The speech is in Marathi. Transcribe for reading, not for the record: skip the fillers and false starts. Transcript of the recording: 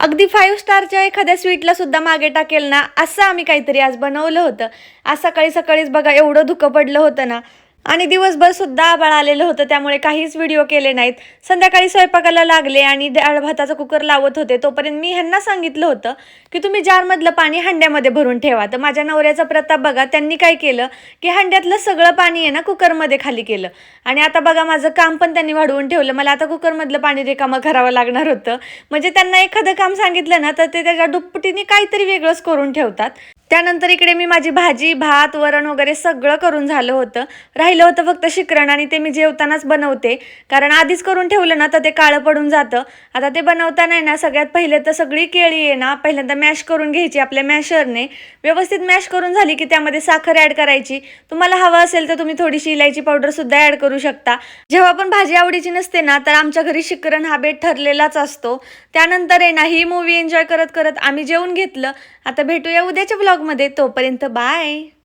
अगदी 5 स्टारच्या एखाद्या स्वीटला सुद्धा मागे टाकेल ना, असं आम्ही काहीतरी आज बनवलं होतं. आज सकाळी-सकाळीच बघा एवढं धुकं पडलं होतं ना आणि दिवसभर सुद्धा आभाळ आलेलं होतं, त्यामुळे काहीच व्हिडिओ केले नाहीत. संध्याकाळी स्वयंपाकाला लागले आणि डाळ-भाताचा कुकर लावत होते. तोपर्यंत मी ह्यांना सांगितलं होतं, की तुम्ही जारमधलं पाणी हंड्यामध्ये भरून ठेवा. तर माझ्या नवऱ्याचा प्रताप बघा, त्यांनी काय केलं, की हंड्यातलं सगळं पाणी आहे ना कुकरमध्ये खाली केलं आणि आता बघा माझं काम पण त्यांनी वाढवून ठेवलं. मला आता कुकरमधलं पाणी रिकामं करावं लागणार होतं. म्हणजे त्यांना एखादं काम सांगितलं ना, तर ते त्याच्या दुप्पटीने काहीतरी वेगळंच करून ठेवतात. त्यानंतर इकडे मी माझी भाजी, भात, वरण वगैरे सगळं करून झालं होतं. राहिलं होतं फक्त शिकरण आणि ते मी जेवतानाच बनवते. कारण आधीच करून ठेवलं ना, तर ते काळं पडून जातं. आता ते बनवताना आहे ना, सगळ्यात पहिले तर सगळी केळी आहे ना, पहिल्यांदा मॅश करून घ्यायची आपल्या मॅशरने. व्यवस्थित मॅश करून झाली की त्यामध्ये साखर ॲड करायची. तुम्हाला हवं असेल तर तुम्ही थोडीशी इलायची पावडरसुद्धा ॲड करू शकता. जेव्हा पण भाजी आवडीची नसते ना, तर आमच्या घरी शिकरण हा बेत ठरलेलाच असतो. त्यानंतर आहे ना, ही मूव्ही एन्जॉय करत करत आम्ही जेवून घेतलं. आता भेटूया उद्याच्या व्लॉगमध्ये. तोपर्यंत बाय.